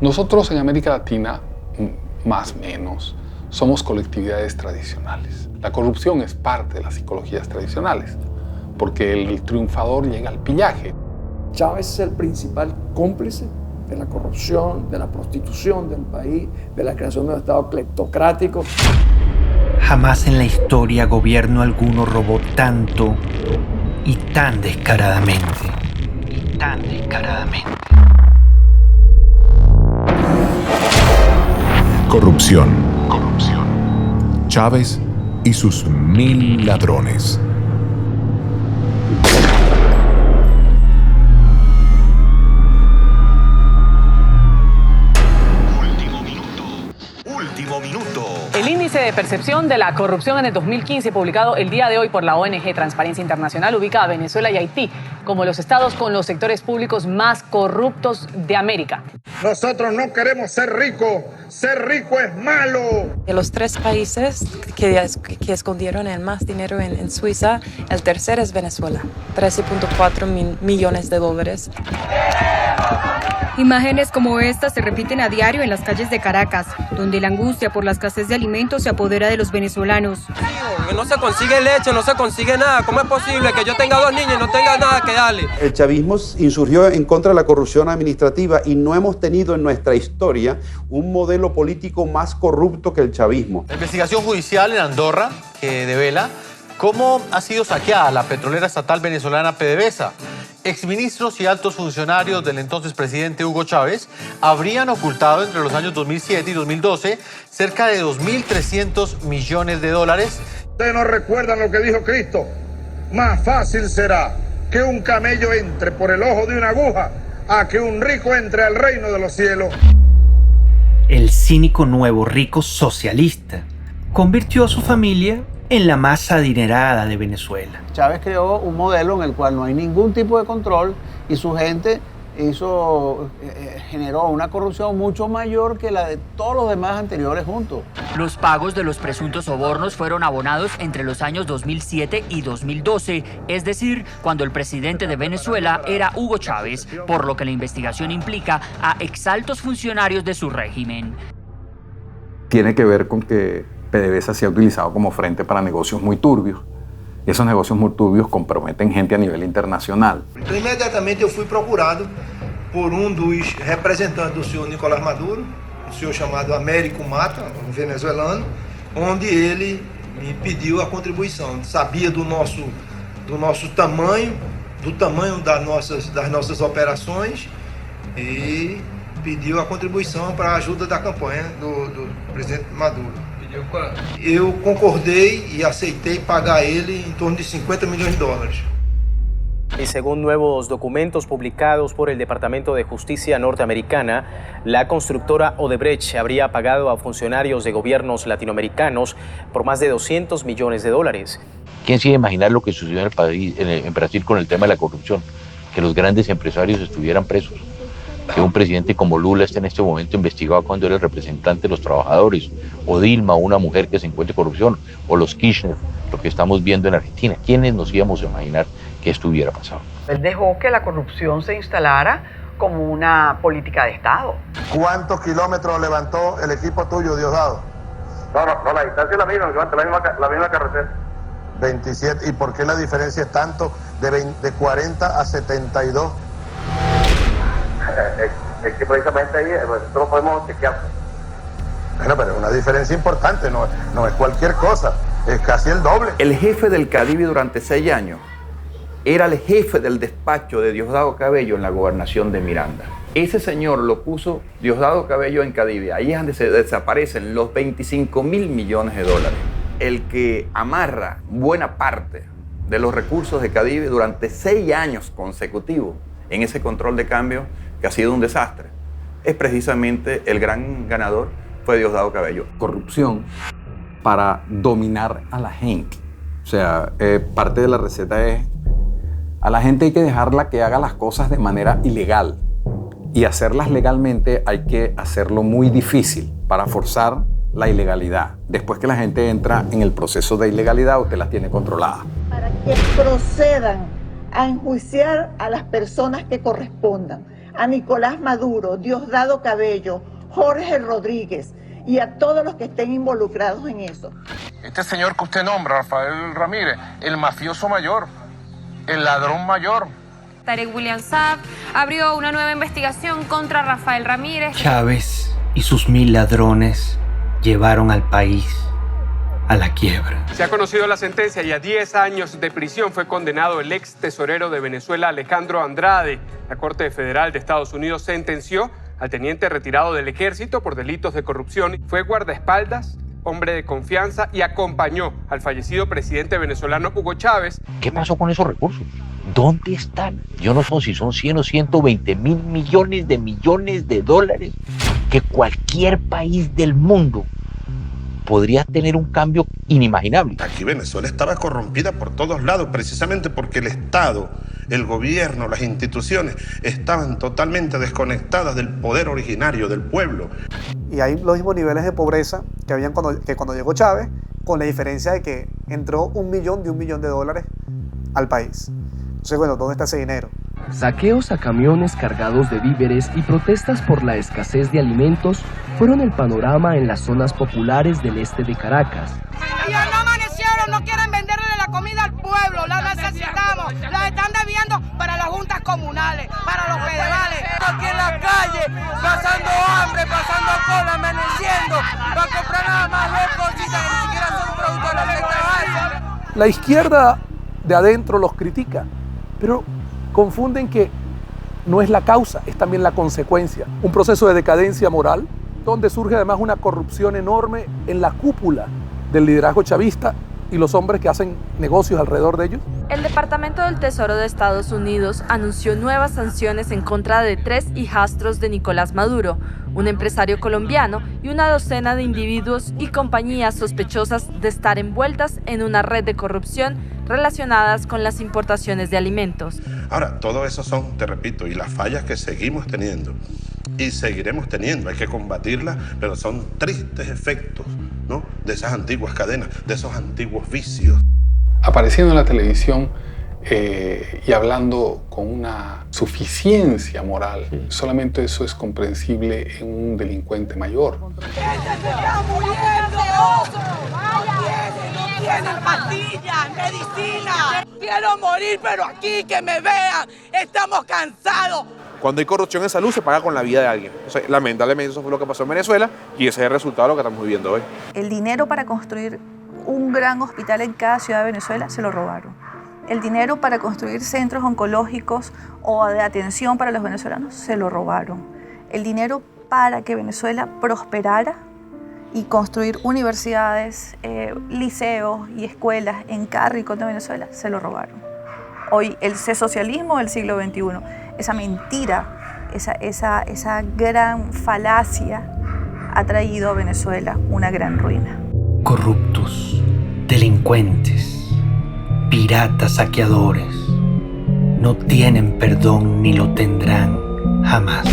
Nosotros en América Latina, más o menos, somos colectividades tradicionales. La corrupción es parte de las psicologías tradicionales, porque el triunfador llega al pillaje. Chávez es el principal cómplice de la corrupción, de la prostitución del país, de la creación de un Estado cleptocrático. Jamás en la historia gobierno alguno robó tanto y tan descaradamente. Corrupción. Chávez y sus 1000 ladrones. Último minuto. El índice de percepción de la corrupción en el 2015, publicado el día de hoy por la ONG Transparencia Internacional, ubica a Venezuela y Haití como los estados con los sectores públicos más corruptos de América. Nosotros no queremos ser ricos es malo. De los 3 países que escondieron el más dinero en Suiza, el tercero es Venezuela, 13.4 millones de dólares. Imágenes como esta se repiten a diario en las calles de Caracas, donde la angustia por la escasez de alimentos se apodera de los venezolanos. No se consigue leche, no se consigue nada. ¿Cómo es posible que yo tenga 2 niños y no tenga nada que darle? El chavismo insurgió en contra de la corrupción administrativa y no hemos tenido en nuestra historia un modelo político más corrupto que el chavismo. La investigación judicial en Andorra que devela cómo ha sido saqueada la petrolera estatal venezolana PDVSA. Exministros y altos funcionarios del entonces presidente Hugo Chávez habrían ocultado entre los años 2007 y 2012 cerca de 2.300 millones de dólares. Ustedes no recuerdan lo que dijo Cristo. Más fácil será que un camello entre por el ojo de una aguja a que un rico entre al reino de los cielos. El cínico nuevo rico socialista convirtió a su familia en la más adinerada de Venezuela. Chávez creó un modelo en el cual no hay ningún tipo de control y su gente generó una corrupción mucho mayor que la de todos los demás anteriores juntos. Los pagos de los presuntos sobornos fueron abonados entre los años 2007 y 2012, es decir, cuando el presidente de Venezuela era Hugo Chávez, por lo que la investigación implica a exaltos funcionarios de su régimen. Tiene que ver con que PDVSA se ha utilizado como frente para negocios muy turbios. Esos negocios muy turbios comprometen gente a nivel internacional. Então, imediatamente eu fui procurado por dos representantes do senhor Nicolás Maduro, um senhor chamado Américo Mata, um venezuelano, onde ele me pediu a contribuição. Sabia do nosso tamanho, do tamanho das nossas operações e pediu a contribuição para a ajuda da campanha do presidente Maduro. Eu concordei y aceitei pagar a ele en torno de 50 millones de dólares. Y según nuevos documentos publicados por el Departamento de Justicia norteamericana, la constructora Odebrecht habría pagado a funcionarios de gobiernos latinoamericanos por más de 200 millones de dólares. ¿Quién se iba a imaginar lo que sucedió en el país, en Brasil con el tema de la corrupción? Que los grandes empresarios estuvieran presos. Que un presidente como Lula esté en este momento investigado cuando era el representante de los trabajadores, o Dilma, una mujer que se encuentre corrupción, o los Kirchner, lo que estamos viendo en Argentina. ¿Quiénes nos íbamos a imaginar que esto hubiera pasado? Él dejó que la corrupción se instalara como una política de Estado. ¿Cuántos kilómetros levantó el equipo tuyo, Diosdado? No, la distancia es la misma, la misma carretera. 27. ¿Y por qué la diferencia es tanto de 40 a 72? Es que precisamente ahí nosotros podemos chequear. Bueno, pero es una diferencia importante, no es cualquier cosa, es casi el doble. El jefe del Cadivi durante 6 años era el jefe del despacho de Diosdado Cabello en la gobernación de Miranda. Ese señor lo puso Diosdado Cabello en Cadivi. Ahí es donde se desaparecen los 25.000 millones de dólares. El que amarra buena parte de los recursos de Cadivi durante 6 años consecutivos en ese control de cambio, que ha sido un desastre, es precisamente el gran ganador fue Diosdado Cabello. Corrupción para dominar a la gente. O sea, parte de la receta es, a la gente hay que dejarla que haga las cosas de manera ilegal. Y hacerlas legalmente hay que hacerlo muy difícil para forzar la ilegalidad. Después que la gente entra en el proceso de ilegalidad, usted las tiene controladas. Para que procedan a enjuiciar a las personas que correspondan, a Nicolás Maduro, Diosdado Cabello, Jorge Rodríguez y a todos los que estén involucrados en eso. Este señor que usted nombra, Rafael Ramírez, el mafioso mayor, el ladrón mayor. Tarek William Saab abrió una nueva investigación contra Rafael Ramírez. Chávez y sus 1000 ladrones llevaron al país a la quiebra. Se ha conocido la sentencia y a 10 años de prisión fue condenado el ex tesorero de Venezuela, Alejandro Andrade. La Corte Federal de Estados Unidos sentenció al teniente retirado del ejército por delitos de corrupción. Fue guardaespaldas, hombre de confianza y acompañó al fallecido presidente venezolano Hugo Chávez. ¿Qué pasó con esos recursos? ¿Dónde están? Yo no sé si son 100 o 120 mil millones de dólares que cualquier país del mundo podría tener un cambio inimaginable. Aquí Venezuela estaba corrompida por todos lados, precisamente porque el Estado, el gobierno, las instituciones estaban totalmente desconectadas del poder originario del pueblo. Y hay los mismos niveles de pobreza que habían cuando llegó Chávez, con la diferencia de que entró $1 millón de dólares al país. Entonces, bueno, ¿dónde está ese dinero? Saqueos a camiones cargados de víveres y protestas por la escasez de alimentos fueron el panorama en las zonas populares del este de Caracas. Ya no amanecieron, no quieren venderle la comida al pueblo, la necesitamos, la están debiendo para las juntas comunales, para los federales. Aquí en la calle, pasando hambre, pasando cola, amaneciendo, para comprar nada más dos cositas que ni siquiera son productos de la cesta básica. La izquierda de adentro los critica, pero confunden que no es la causa, es también la consecuencia. Un proceso de decadencia moral, donde surge además una corrupción enorme en la cúpula del liderazgo chavista y los hombres que hacen negocios alrededor de ellos. El Departamento del Tesoro de Estados Unidos anunció nuevas sanciones en contra de 3 hijastros de Nicolás Maduro, un empresario colombiano y una docena de individuos y compañías sospechosas de estar envueltas en una red de corrupción relacionadas con las importaciones de alimentos. Ahora, todo eso son, te repito, y las fallas que seguimos teniendo y seguiremos teniendo, hay que combatirlas, pero son tristes efectos, ¿no?, de esas antiguas cadenas, de esos antiguos vicios. Apareciendo en la televisión y hablando con una suficiencia moral, solamente eso es comprensible en un delincuente mayor. ¡Se está muriendo! ¡No tienen pastillas, medicina! ¡Quiero morir, pero aquí que me vean! ¡Estamos cansados! Cuando hay corrupción en salud se paga con la vida de alguien. O sea, lamentablemente eso fue lo que pasó en Venezuela y ese es el resultado de lo que estamos viviendo hoy. El dinero para construir un gran hospital en cada ciudad de Venezuela se lo robaron. El dinero para construir centros oncológicos o de atención para los venezolanos se lo robaron. El dinero para que Venezuela prosperara y construir universidades, liceos y escuelas en cada rincón de Venezuela se lo robaron. Hoy ese socialismo del siglo XXI, esa mentira, esa gran falacia ha traído a Venezuela una gran ruina. Corruptos, delincuentes, piratas saqueadores, no tienen perdón ni lo tendrán jamás.